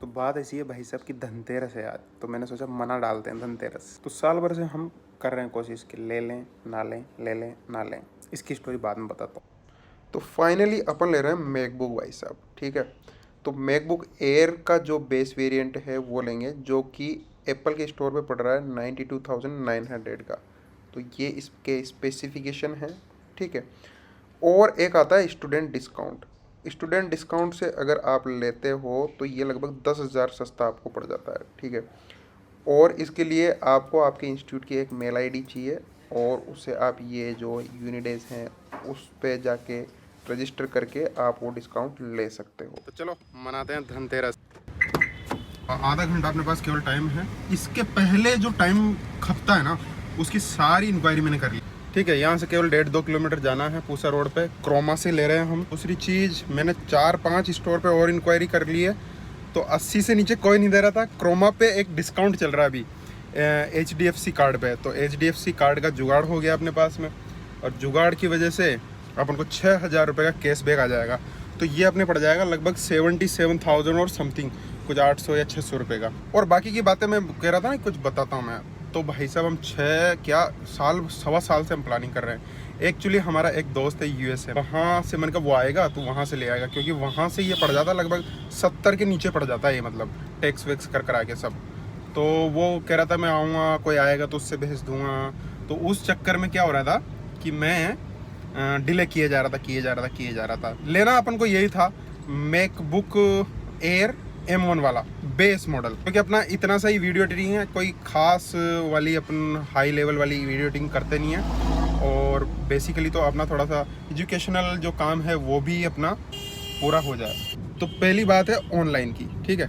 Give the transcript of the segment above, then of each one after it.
तो बात ऐसी है भाई साहब की धनतेरस है आज, तो मैंने सोचा मना डालते हैं धनतेरस। तो साल भर से हम कर रहे हैं कोशिश कि ले लें ना लें, ले लें ना लें। इसकी स्टोरी बाद में बताता हूँ। तो फाइनली अपन ले रहे हैं मैकबुक भाई साहब, ठीक है। तो मैकबुक एयर का जो बेस वेरिएंट है वो लेंगे, जो कि एप्पल के स्टोर पे पड़ रहा है 92,900 का। तो ये इसके स्पेसिफिकेशन है, ठीक है। और एक आता है स्टूडेंट डिस्काउंट। स्टूडेंट डिस्काउंट से अगर आप लेते हो तो ये लगभग 10,000 सस्ता आपको पड़ जाता है, ठीक है। और इसके लिए आपको आपके इंस्टीट्यूट की एक मेल आईडी चाहिए, और उससे आप ये जो यूनिडेज हैं उस पे जाके रजिस्टर करके आप वो डिस्काउंट ले सकते हो। तो चलो मनाते हैं धनतेरस। आधा घंटा अपने पास केवल टाइम है। इसके पहले जो टाइम खपता है ना, उसकी सारी इंक्वायरी मैंने कर ली, ठीक है। यहाँ से केवल 1.5-2 किलोमीटर जाना है पूसा रोड पे। क्रोमा से ले रहे हैं हम। दूसरी चीज़, मैंने 4-5 स्टोर पे और इंक्वायरी कर ली है, तो 80 से नीचे कोई नहीं दे रहा था। क्रोमा पे एक डिस्काउंट चल रहा है अभी HDFC कार्ड पे, तो HDFC कार्ड का जुगाड़ हो गया अपने पास में, और जुगाड़ की वजह से अपन को 6,000 रुपये का कैशबैक आ जाएगा। तो ये अपने पड़ जाएगा लगभग 77,000 और समथिंग, कुछ 800 या 600 रुपये का। और बाकी की बातें मैं कह रहा था ना, कुछ बताता हूँ मैं। तो भाई साहब हम 6 सवा साल से हम प्लानिंग कर रहे हैं। एक्चुअली हमारा एक दोस्त है USA, वहाँ से मैंने कहा वो आएगा तो वहाँ से ले आएगा, क्योंकि वहाँ से ये पड़ जाता लगभग 70 के नीचे पड़ जाता है ये, मतलब टैक्स वैक्स कर आके सब। तो वो कह रहा था मैं आऊँगा, कोई आएगा तो उससे भेज दूँगा। तो उस चक्कर में क्या हो रहा था कि मैं डिले किए जा रहा था। लेना अपन को यही था, मैकबुक एयर M1 वाला बेस मॉडल, क्योंकि अपना इतना सा ही वीडियो एडिटिंग है, कोई खास वाली अपन हाई लेवल वाली वीडियो एडिटिंग करते नहीं है। और बेसिकली तो अपना थोड़ा सा एजुकेशनल जो काम है वो भी अपना पूरा हो जाए। तो पहली बात है ऑनलाइन की, ठीक है।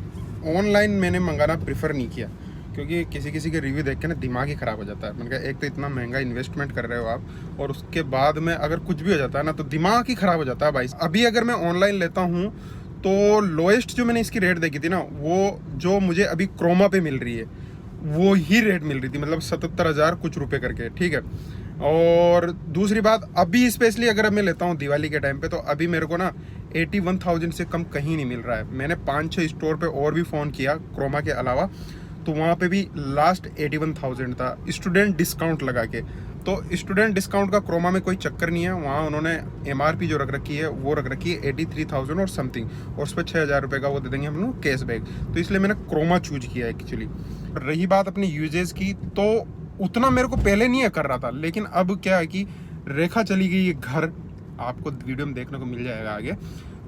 ऑनलाइन मैंने मंगाना प्रेफर नहीं किया, क्योंकि किसी के रिव्यू देख के ना दिमाग ही ख़राब हो जाता है। मैंने कहा एक तो इतना महंगा इन्वेस्टमेंट कर रहे हो आप, और उसके बाद में अगर कुछ भी हो जाता है ना तो दिमाग ही ख़राब हो जाता है भाई। अभी अगर मैं ऑनलाइन लेता हूँ तो लोएस्ट जो मैंने इसकी रेट देखी थी ना, वो जो मुझे अभी क्रोमा पे मिल रही है वो ही रेट मिल रही थी, मतलब 77,000 कुछ रुपए करके, ठीक है। और दूसरी बात, अभी स्पेशली अगर मैं लेता हूँ दिवाली के टाइम पे, तो अभी मेरे को ना 81,000 से कम कहीं नहीं मिल रहा है। मैंने 5-6 स्टोर पे और भी फ़ोन किया क्रोमा के अलावा, तो वहाँ पे भी लास्ट 81,000 था स्टूडेंट डिस्काउंट लगा के। तो स्टूडेंट डिस्काउंट का क्रोमा में कोई चक्कर नहीं है, वहाँ उन्होंने MRP जो रख रखी है वो रख रखी है 83,000 और समथिंग, और उस पर 6,000 रुपये का वो दे देंगे हम लोग कैशबैक। तो इसलिए मैंने क्रोमा चूज किया एक्चुअली। रही बात अपनी यूजेस की, तो उतना मेरे को पहले नहीं कर रहा था, लेकिन अब क्या है कि रेखा चली गई है घर, आपको वीडियो में देखने को मिल जाएगा आगे,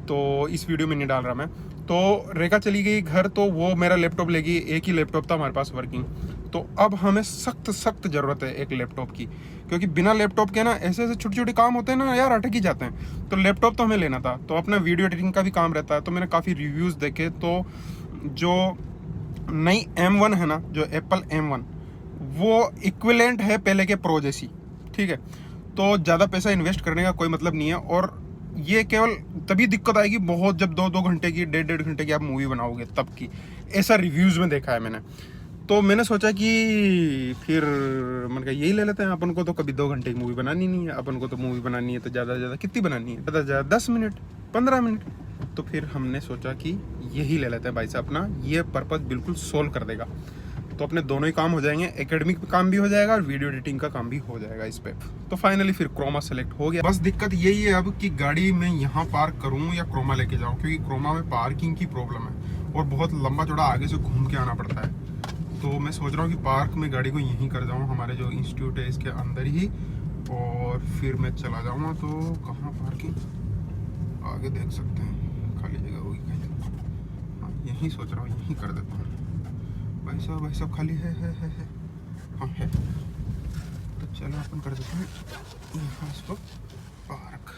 तो इस वीडियो में नहीं डाल रहा मैं। तो रेखा चली गई घर, तो वो मेरा लैपटॉप लेगी। एक ही लैपटॉप था हमारे पास वर्किंग, तो अब हमें सख्त ज़रूरत है एक लैपटॉप की, क्योंकि बिना लैपटॉप के ना ऐसे छोटे छोटे काम होते हैं ना यार, अटक ही जाते हैं। तो लैपटॉप तो हमें लेना था, तो अपना वीडियो एडिटिंग का भी काम रहता है। तो मैंने काफ़ी रिव्यूज़ देखे, तो जो नई M1 है ना, जो एप्पल M1, वो इक्विवेलेंट है पहले के प्रो जैसी, ठीक है। तो ज़्यादा पैसा इन्वेस्ट करने का कोई मतलब नहीं है, और ये केवल तभी दिक्कत आएगी बहुत जब 2-2 घंटे की 1.5 घंटे की आप मूवी बनाओगे तब की, ऐसा रिव्यूज़ में देखा है मैंने। तो मैंने सोचा कि फिर मैंने कहा यही ले लेते हैं। अपन को तो कभी 2 घंटे की मूवी बनानी नहीं है, अपन को तो मूवी बनानी है तो ज़्यादा से ज़्यादा कितनी बनानी है, ज़्यादा से ज़्यादा 10 मिनट 15 मिनट। तो फिर हमने सोचा कि यही ले लेते हैं भाई साहब, अपना ये पर्पज़ बिल्कुल सोल्व कर देगा। तो अपने दोनों ही काम हो जाएंगे, एकेडमिक काम भी हो जाएगा और वीडियो एडिटिंग का काम भी हो जाएगा इस पे। तो फाइनली फिर क्रोमा सेलेक्ट हो गया। बस दिक्कत यही है अब कि गाड़ी में यहाँ पार्क करूँ या क्रोमा लेके जाऊँ, क्योंकि क्रोमा में पार्किंग की प्रॉब्लम है और बहुत लंबा चौड़ा आगे से घूम के आना पड़ता है। तो मैं सोच रहा हूँ कि पार्क में गाड़ी को यहीं कर जाऊँ, हमारे जो इंस्टीट्यूट है इसके अंदर ही, और फिर मैं चला जाऊँगा। तो कहाँ पार्किंग, आगे देख सकते हैं खाली जगह होगी कहीं। हाँ, यहीं सोच रहा हूँ, यहीं कर देता हूँ। भाई साहब खाली है। हाँ है, तो चलो अपन कर देते हैं यहाँ इसको पार्क।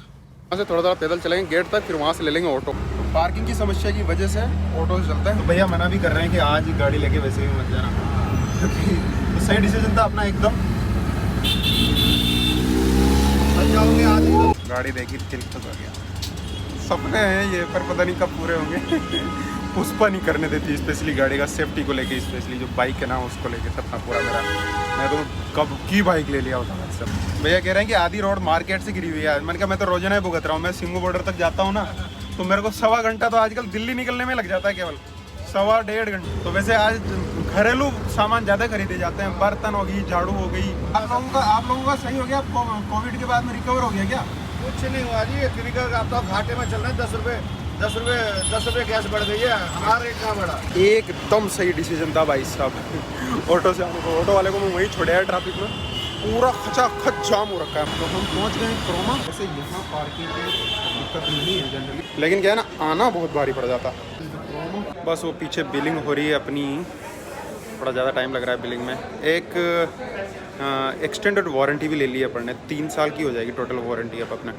वहाँ से थोड़ा पैदल चलेंगे गेट तक, फिर वहाँ से ले लेंगे ऑटो। तो पार्किंग की समस्या की वजह से ऑटो से चलता है। तो भैया मना भी कर रहे हैं कि आज गाड़ी लेके वैसे भी मत जाना, क्योंकि तो सही डिसीजन था अपना एकदम। जाओगे आज गाड़ी देखी दिल खुश हो गया। सपने हैं ये, पर पता नहीं कब पूरे होंगे। पुष्पा नहीं करने देती, स्पेशली गाड़ी का सेफ्टी को लेके, स्पेशली जो बाइक है ना उसको लेके सपना पूरा मेरा। मैं तो कब की बाइक ले लिया होता सब। भैया कह रहे हैं कि आधी रोड मार्केट से गिरी हुई है। मैंने कहा मैं तो रोजाना ही भुगत रहा हूँ, मैं सिंगू बॉर्डर तक जाता हूँ ना, तो मेरे को 1.25 घंटा तो आजकल दिल्ली निकलने में लग जाता है केवल। 1.5 घंटे। तो वैसे आज घरेलू सामान ज़्यादा खरीदे जाते हैं, बर्तन हो गई, झाड़ू हो गई। आप लोगों का सही हो गया, कोविड के बाद में रिकवर हो गया क्या? कुछ नहीं हुआ जी, क्रिकेट आप तो घाटे में चल रहे हैं। 10 रुपये गैस बढ़ गई है, हमारा रेट कहाँ बढ़ा। एकदम सही डिसीजन था भाई साहब। ऑटो से आने को, ऑटो वाले को मैं वहीं छोड़ा है ट्रैफिक में, पूरा खचाखच जाम हो रखा है। तो हम पहुंच गए क्रोमा। वैसे यहाँ पार्किंग की दिक्कत नहीं है जनरली, लेकिन क्या है ना, आना बहुत भारी पड़ जाता। बस वो पीछे बिलिंग हो रही है अपनी, थोड़ा ज़्यादा टाइम लग रहा है बिलिंग में। एक एक्सटेंडेड वारंटी भी ले ली है अपन ने, 3 साल की हो जाएगी टोटल वारंटी अब अपने।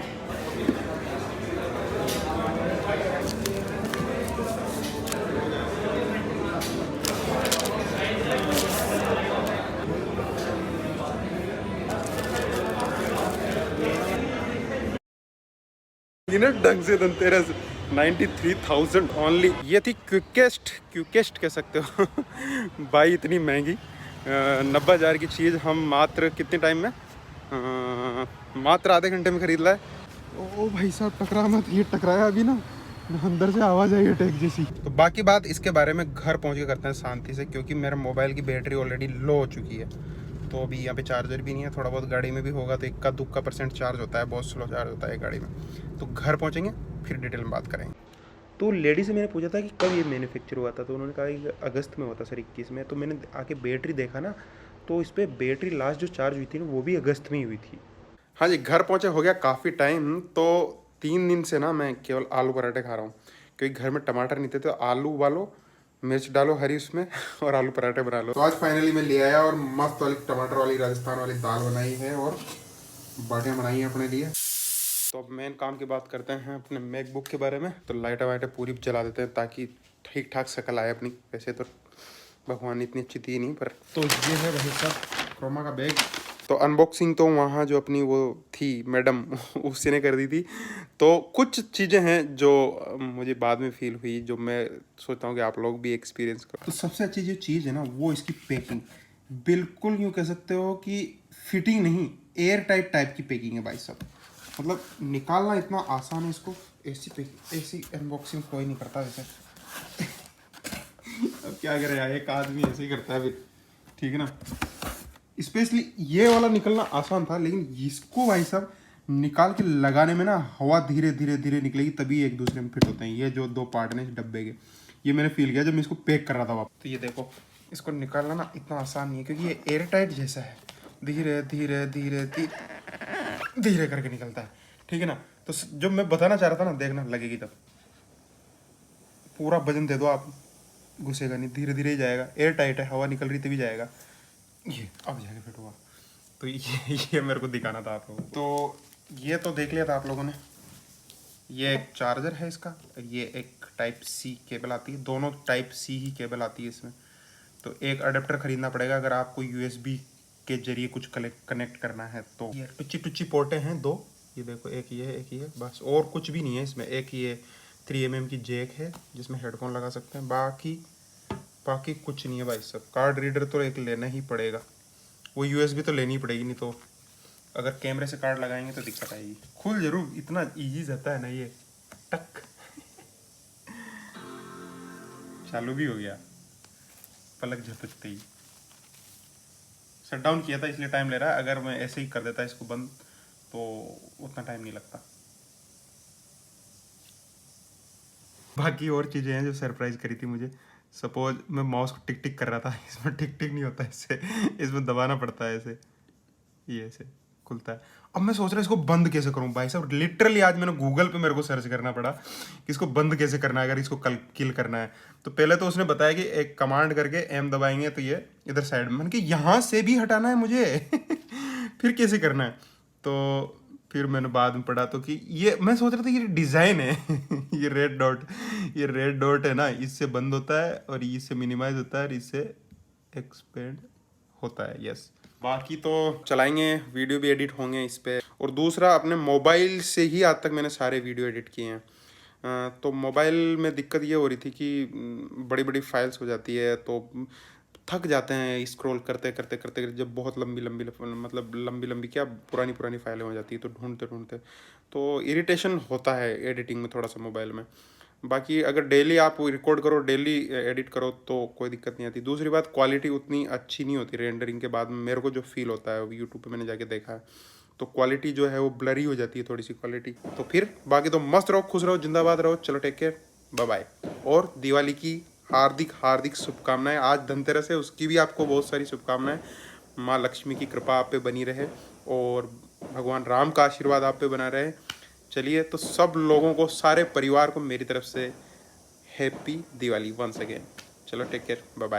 ढंग से धनतेरस 93,000 ओनली। ये थी क्विकेस्ट कह सकते हो भाई, इतनी महंगी 90,000 की चीज़ हम मात्र कितने टाइम में, मात्र आधे घंटे में खरीद लाए। ओ भाई साहब टकरा मत, ये टकराया अभी ना, अंदर से आवाज़ आई अटैक जैसी। तो बाकी बात इसके बारे में घर पहुंच के करते हैं शांति से, क्योंकि मेरे मोबाइल की बैटरी ऑलरेडी लो हो चुकी है। तो अभी यहाँ पे चार्जर भी नहीं है, थोड़ा बहुत गाड़ी में भी होगा तो इक्का दुक्का % चार्ज होता है, बहुत स्लो चार्ज होता है गाड़ी में। तो घर पहुँचेंगे फिर डिटेल में बात करेंगे। तो लेडी से मैंने पूछा था कि कब ये मैन्युफैक्चर हुआ था, तो उन्होंने कहा कि अगस्त में हुआ था सर, 21 में। तो मैंने आके बैटरी देखा ना, तो इस पर बैटरी लास्ट जो चार्ज हुई थी ना, वो भी अगस्त में ही हुई थी। हाँ जी, घर पहुँचे हो गया काफ़ी टाइम। तो 3 दिन से ना मैं केवल आलू पराठे खा रहा हूँ, क्योंकि घर में टमाटर नहीं थे। तो आलू उबालो, मिर्च डालो हरी उसमें और आलू पराठे बना लो। तो आज फाइनली मैं ले आया और मस्त वाली टमाटर वाली राजस्थान वाली दाल बनाई है और बाटियाँ बनाई हैं अपने लिए। तो अब मेन काम की बात करते हैं अपने मैकबुक के बारे में। तो लाइटें वाइटें पूरी जला देते हैं ताकि ठीक ठाक शक्ल आए अपनी। वैसे तो भगवान इतनी अच्छी थी नहीं, पर तो ये है भाई साहब क्रोमा का बैग। तो अनबॉक्सिंग तो वहाँ जो अपनी वो थी मैडम उसी ने कर दी थी। तो कुछ चीज़ें हैं जो मुझे बाद में फील हुई, जो मैं सोचता हूँ कि आप लोग भी एक्सपीरियंस करो। तो सबसे अच्छी जो चीज़ है ना, वो इसकी पैकिंग। बिल्कुल यूँ कह सकते हो कि फिटिंग नहीं, एयर टाइट टाइप की पैकिंग है भाई साहब। मतलब निकालना इतना आसान है इसको। ऐसी अनबॉक्सिंग कोई नहीं करता वैसे। अब क्या करें यार, एक आदमी ऐसे ही करता है फिर, ठीक है ना। स्पेशली ये वाला निकलना आसान था, लेकिन इसको भाई साहब निकाल के लगाने में ना, हवा धीरे धीरे धीरे निकलेगी, तभी एक दूसरे में फिट होते हैं। ये जो 2 पार्ट हैं इस डब्बे के, ये मैंने फील किया जब मैं इसको पैक कर रहा था वापस। तो ये देखो, इसको निकालना ना इतना आसान नहीं है, क्योंकि ये एयर टाइट जैसा है। धीरे धीरे धीरे धीरे धीरे करके निकलता है, ठीक है ना। तो जो मैं बताना चाह रहा था ना, देखना लगेगी तब। पूरा वजन दे दो आप, घुसेगा नहीं, धीरे धीरे ही जाएगा। एयर टाइट है, हवा निकल रही तभी जाएगा। ये अब जाके फिट हुआ। तो ये मेरे को दिखाना था आप लोगों को। तो ये तो देख लिया था आप लोगों ने। ये एक चार्जर है इसका, ये एक टाइप सी केबल आती है, दोनों टाइप सी ही केबल आती है इसमें। तो एक अडेप्टर खरीदना पड़ेगा अगर आपको यूएसबी के जरिए कुछ कनेक्ट करना है। तो ये टुच्ची पोर्टें हैं 2, ये देखो, एक ये है एक ये, बस और कुछ भी नहीं है इसमें। एक ये 3mm की जैक है जिसमें हेडफोन लगा सकते हैं, बाकी कुछ नहीं है भाई साहब। कार्ड रीडर तो एक लेना ही पड़ेगा, वो यूएसबी तो लेनी ही पड़ेगी, नहीं तो अगर कैमरे से कार्ड लगाएंगे तो दिक्कत आएगी। खुल जरूर, इतना इजी रहता है ना ये। टक चालू भी हो गया पलक झपकते ही। शट डाउन किया था इसलिए टाइम ले रहा है, अगर मैं ऐसे ही कर देता इसको बंद तो उतना टाइम नहीं लगता। बाकी और चीज़ें हैं जो सरप्राइज करी थी मुझे। सपोज मैं माउस को टिक टिक कर रहा था, इसमें टिक टिक नहीं होता इससे, इसमें दबाना पड़ता है ऐसे, ये ऐसे खुलता है। अब मैं सोच रहा हूँ इसको बंद कैसे करूँ भाई साहब। लिटरली आज मैंने गूगल पे, मेरे को सर्च करना पड़ा कि इसको बंद कैसे करना है अगर इसको किल करना है। तो पहले तो उसने बताया कि एक कमांड करके एम दबाएंगे तो ये इधर साइड में, मैंने कि यहाँ से भी हटाना है मुझे फिर कैसे करना है। तो फिर मैंने बाद में पढ़ा तो कि ये, मैं सोच रहा था ये डिज़ाइन है ये रेड डॉट है ना, इससे बंद होता है और इससे मिनिमाइज होता है और इससे एक्सपेंड होता है। यस, बाकी तो चलाएंगे, वीडियो भी एडिट होंगे इस पे। और दूसरा, अपने मोबाइल से ही आज तक मैंने सारे वीडियो एडिट किए हैं। तो मोबाइल में दिक्कत ये हो रही थी कि बड़ी बड़ी फाइल्स हो जाती है तो थक जाते हैं स्क्रॉल करते करते करते, जब बहुत लंबी लंबी क्या पुरानी फाइलें हो जाती है तो ढूंढते ढूंढते तो इरिटेशन होता है एडिटिंग में थोड़ा सा मोबाइल में। बाकी अगर डेली आप रिकॉर्ड करो, डेली एडिट करो तो कोई दिक्कत नहीं आती। दूसरी बात, क्वालिटी उतनी अच्छी नहीं होती रेंडरिंग के बाद में, मेरे को जो फील होता है यूट्यूब पे मैंने जाके देखा है, तो क्वालिटी जो है वो ब्लरी हो जाती है थोड़ी सी क्वालिटी। तो फिर बाकी तो मस्त रहो, खुश रहो, जिंदाबाद रहो। चलो टेक केयर, बाय बाय। और दिवाली की हार्दिक हार्दिक शुभकामनाएं। आज धनतेरस है, उसकी भी आपको बहुत सारी शुभकामनाएं। माँ लक्ष्मी की कृपा आप पे बनी रहे और भगवान राम का आशीर्वाद आप पे बना रहे। चलिए, तो सब लोगों को, सारे परिवार को मेरी तरफ से हैप्पी दिवाली वंस अगेन। चलो टेक केयर, बाय बाय।